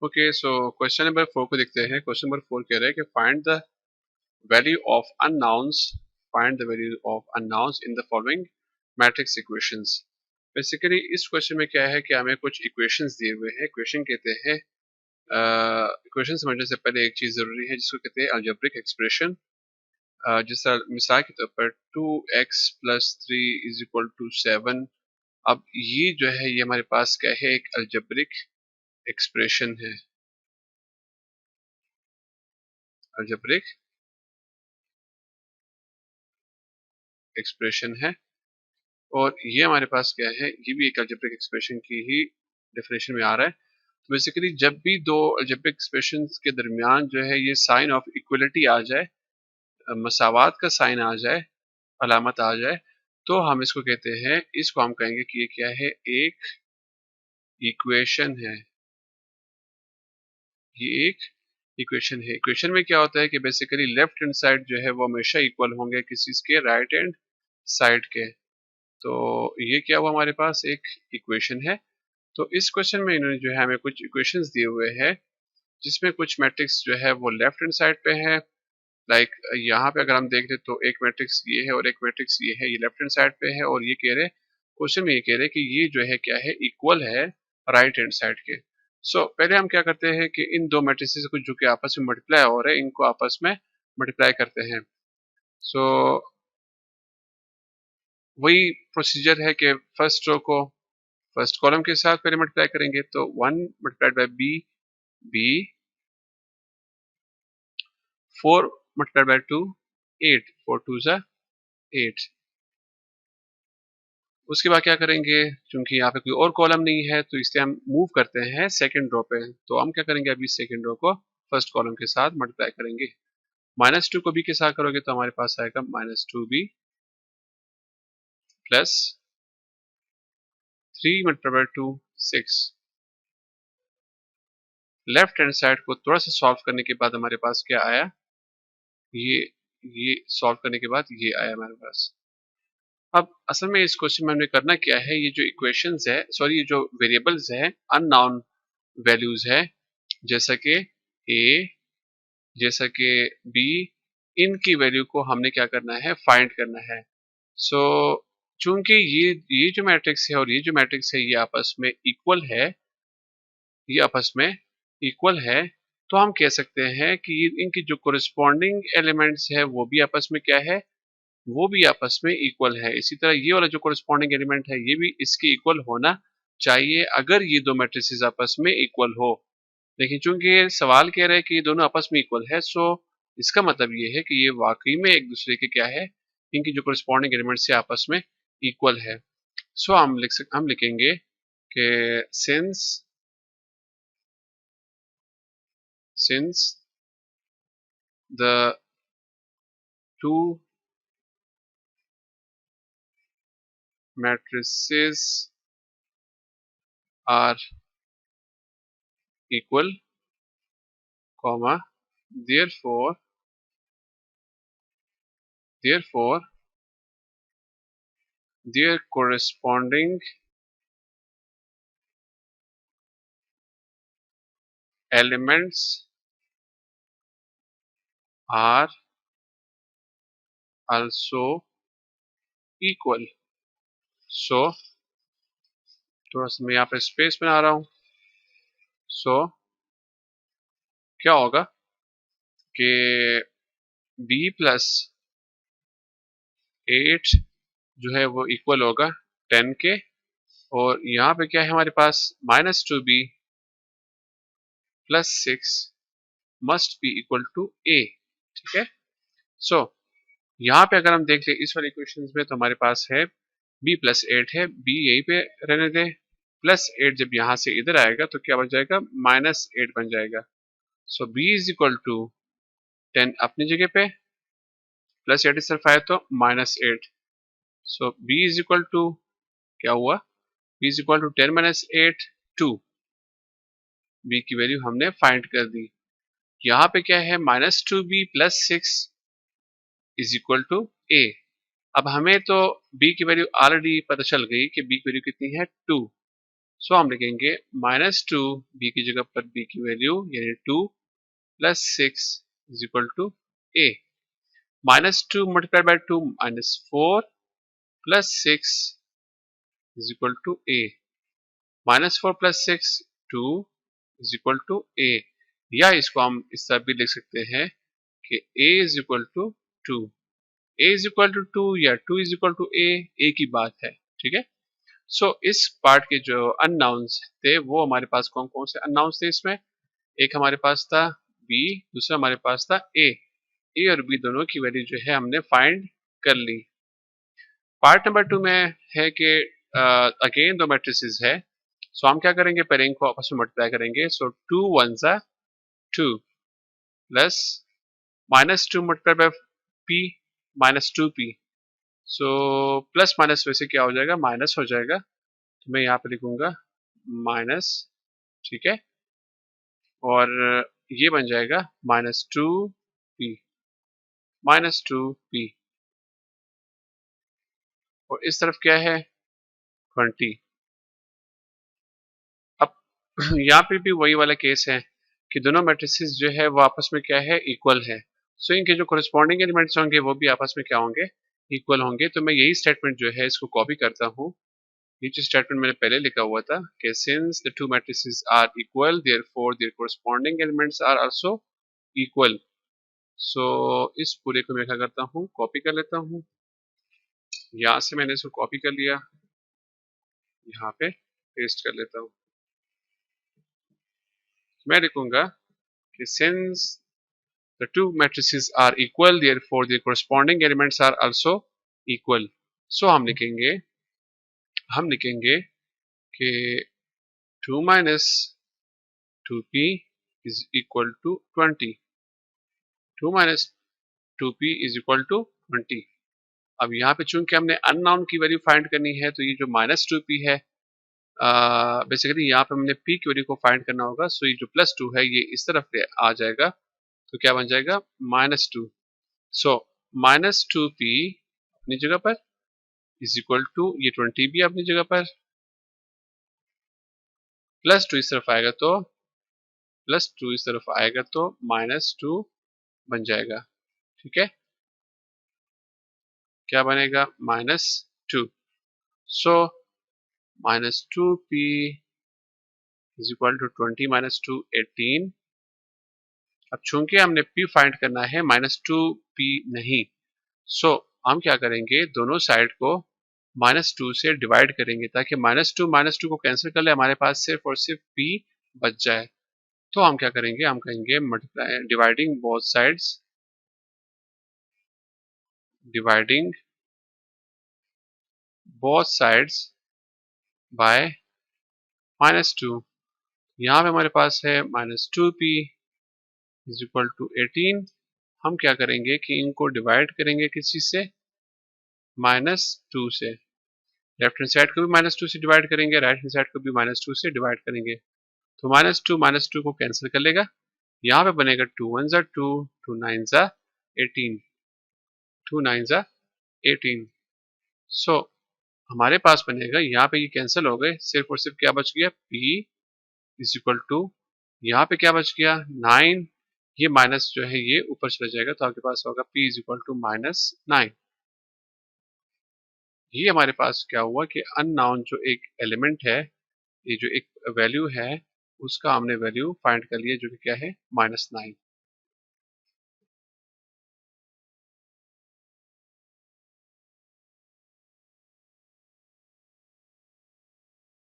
Okay, so question number 4 को देखते हैं। क्वेश्चन नंबर 4 कह रहा है कि value of unknowns find the value of unknowns in the following matrix equations. Basically इस क्वेश्चन में क्या है कि हमें कुछ इक्वेशंस दिए हुए हैं। इक्वेशन कहते हैं, इक्वेशन समझने से पहले एक चीज जरूरी है जिसको कहते हैं अलजेब्रिक एक्सप्रेशन। जैसा मिसाल के तौर पर 2x plus 3 is equal to 7। अब ये जो है ये हमारे पास क्या है, एक अलजेब्रिक एक्सप्रेशन है। अलजेब्रिक एक्सप्रेशन है और ये हमारे पास क्या है, ये भी एक अलजेब्रिक एक्सप्रेशन की ही डेफिनेशन में आ रहा है। तो बेसिकली जब भी दो अलजेब्रिक एक्सप्रेशंस के दरमियान जो है ये साइन ऑफ इक्वलिटी आ जाए, मसावात का साइन आ जाए, अलामत आ जाए, तो हम इसको कहते हैं, इसको हम कहेंगे कि ये क्या है, एक इक्वेशन है। ये एक इक्वेशन है। इक्वेशन में क्या होता है कि बेसिकली लेफ्ट हैंड साइड जो है वो हमेशा इक्वल होंगे किसी के राइट हैंड साइड के। तो ये क्या हुआ, हमारे पास एक इक्वेशन है। तो इस क्वेश्चन में इन्होंने जो है हमें कुछ इक्वेशंस दिए हुए हैं जिसमें कुछ मैट्रिक्स जो है वो लेफ्ट हैंड साइड पे है। लाइक यहाँ पे अगर हम देख रहे तो एक मैट्रिक्स ये है और एक मैट्रिक्स ये है, ये लेफ्ट हैंड साइड पे है। और ये कह रहे, क्वेश्चन में ये कह रहे कि ये जो है क्या है, इक्वल है राइट हैंड साइड के। सो पहले हम क्या करते हैं कि इन दो मैट्रिसेस को जो कि आपस में मल्टीप्लाई हो रहे हैं, इनको आपस में मल्टीप्लाई करते हैं। सो वही प्रोसीजर है कि फर्स्ट रो को फर्स्ट कॉलम के साथ पहले मल्टीप्लाई करेंगे। तो 1 multiplied by B, B 4 multiplied by 2, 8, 4 2 जा 8। उसके बाद क्या करेंगे, क्योंकि यहाँ पे कोई और कॉलम नहीं है तो इसलिए हम मूव करते हैं सेकंड रो पे। तो हम क्या करेंगे, अभी सेकंड रो को फर्स्ट कॉलम के साथ मल्टीप्लाई करेंगे। -2 को बी के साथ करोगे तो हमारे पास आएगा -2b plus 3 multiplied by 2, 6। Left hand side को थोड़ा सा सॉल्व करने के बाद हमारे पास क्या आया, ये ये सॉल्व करने के बाद ये आया हमारे पास। अब असल में इस क्वेश्चन में हमने करना क्या है, ये जो इक्वेशंस है, सॉरी ये जो वेरिएबल्स है, अननोन वैल्यूज है, जैसा कि ए, जैसा कि बी, इनकी वैल्यू को हमने क्या करना है, फाइंड करना है। सो चूंकि ये जो मैट्रिक्स है और ये जो मैट्रिक्स है ये आपस में इक्वल है, ये आपस में इक्वल है, तो हम कह सकते हैं कि इनकी जो कोरिस्पॉन्डिंग एलिमेंट्स है वो भी आपस में क्या है, वो भी आपस में इक्वल है। इसी तरह ये वाला जो कोरिस्पॉन्डिंग एलिमेंट है ये भी इसके इक्वल होना चाहिए अगर ये दो मैट्रिसेस आपस में इक्वल हो। लेकिन चूंकि ये सवाल कह रहे हैं कि ये दोनों आपस में इक्वल है, सो इसका मतलब ये है कि ये वाकई में एक दूसरे के क्या है, इनकी जो कोरिस्पॉन्डिंग एलिमेंट से आपस में इक्वल है। सो हम लिखेंगे कि since the to matrices are equal, comma, therefore their corresponding elements are also equal। सो थोड़ा सा मैं यहाँ पे स्पेस बना रहा हूँ। सो क्या होगा कि b प्लस 8 जो है वो इक्वल होगा 10 के, और यहाँ पे क्या है हमारे पास, -2b plus 6 must be equal to a। ठीक है। सो यहाँ पे अगर हम देख ले इस वाले इक्वेशन में तो हमारे पास है b प्लस 8 है, b यहीं पे रहने दे, प्लस 8 जब यहाँ से इधर आएगा तो क्या बन जाएगा, -8 बन जाएगा। सो b इज इक्वल टू 10 अपनी जगह पे, प्लस 8 सिर्फ आया तो -8। So b is equal to क्या हुआ, b is equal to 10 minus 8 2। b की वैल्यू हमने फाइंड कर दी। यहाँ पे क्या है, -2b plus 6 is equal to a। अब हमें तो b की वैल्यू ऑलरेडी पता चल गई कि b की वैल्यू कितनी है, 2। सो हम लिखेंगे -2 बी की जगह पर बी की वैल्यू यानी 2 plus 6 is equal to A. -2 multiply by 2 -4 plus 6 is equal to A. -4 plus 6 2 is equal to A. या इसको हम इस तरह भी लिख सकते हैं कि a is equal to 2। a is equal to 2 या 2 इज इक्वल टू a, एक ही बात है। ठीक है। सो इस पार्ट के जो अननाउंस थे वो हमारे पास कौन कौन से अननाउंस थे इसमें, एक हमारे पास था b, दूसरा हमारे पास था a। a और b दोनों की वैल्यू जो है हमने फाइंड कर ली। पार्ट नंबर 2 में है कि अगेन दो मैट्रिसेस है। सो हम क्या करेंगे, पहले इनको आपस में मल्टीप्लाई करेंगे। सो 2 1 ज़ा 2 plus -2 multiply bye p -2p। So plus minus वैसे क्या हो जाएगा, माइनस हो जाएगा। तो मैं यहाँ पे लिखूंगा माइनस। ठीक है। और ये बन जाएगा -2p -2p। और इस तरफ क्या है 20। अब यहाँ पे भी वही वाला केस है कि दोनों मैट्रिसेस जो है वो आपस में क्या है, इक्वल है। सो इनके जो कोरिस्पॉन्डिंग एलिमेंट्स होंगे वो भी आपस में क्या होंगे, इक्वल होंगे। तो मैं यही स्टेटमेंट जो है इसको कॉपी करता हूँ। ये जो स्टेटमेंट मैंने पहले लिखा हुआ था कि since the two matrices are equal therefore their corresponding elements are also equal. So इस पूरे को मैं क्या करता हूँ, कॉपी कर लेता हूँ। यहाँ से मैंने इसको कॉपी कर लिया, यहाँ पे पेस्ट कर लेता हूँ। मैं लिखूंगा कि since the two matrices are equal therefore their corresponding elements are also equal। so हम लिखेंगे कि 2 minus 2p is equal to 20। 2 minus 2p is equal to 20। अब यहाँ पे चूंकि हमने अननाउन की वैल्यू फाइंड करनी है तो ये जो -2p है बेसिकली यहाँ पे हमने p की वैल्यू को फाइंड करना होगा। सो ये जो +2 है ये इस तरफ आ जाएगा। तो क्या बन जाएगा -2। सो -2p अपनी जगह पर इज इक्वल टू ये 20 भी अपनी जगह पर, +2 इस तरफ आएगा तो +2 इस तरफ आएगा तो -2 बन जाएगा। ठीक है। क्या बनेगा -2। सो -2p इज इक्वल टू 20 -2 18। अब चूंकि हमने p फाइंड करना है -2p नहीं। सो हम क्या करेंगे, दोनों साइड को -2 से डिवाइड करेंगे ताकि -2 को कैंसिल कर ले, हमारे पास सिर्फ और सिर्फ p बच जाए। तो हम क्या करेंगे, हम कहेंगे multiply dividing both sides, dividing both sides by -2। यहाँ पे हमारे पास है -2p इज इक्वल टू 18। हम क्या करेंगे कि इनको डिवाइड करेंगे किसी से, -2 से। लेफ्ट हैंड साइड को भी -2 से डिवाइड करेंगे, राइट हैंड साइड को भी -2 से डिवाइड करेंगे। तो -2 को कैंसिल कर लेगा। यहाँ पे बनेगा 2 1 ज़ा 2, 2 9 ज़ा 18, 2 9 ज़ा 18। सो हमारे पास बनेगा, यहाँ पे ये कैंसिल हो गए, सिर्फ और सिर्फ क्या बच गया p इज इक्वल टू, यहाँ पे क्या बच गया 9। ये माइनस जो है ये ऊपर चला जाएगा तो आपके पास होगा p इज इक्वल टू -9। ये हमारे पास क्या हुआ कि अननाउन जो एक एलिमेंट है, ये जो एक वैल्यू है उसका हमने वैल्यू फाइंड कर लिया जो कि क्या है -9।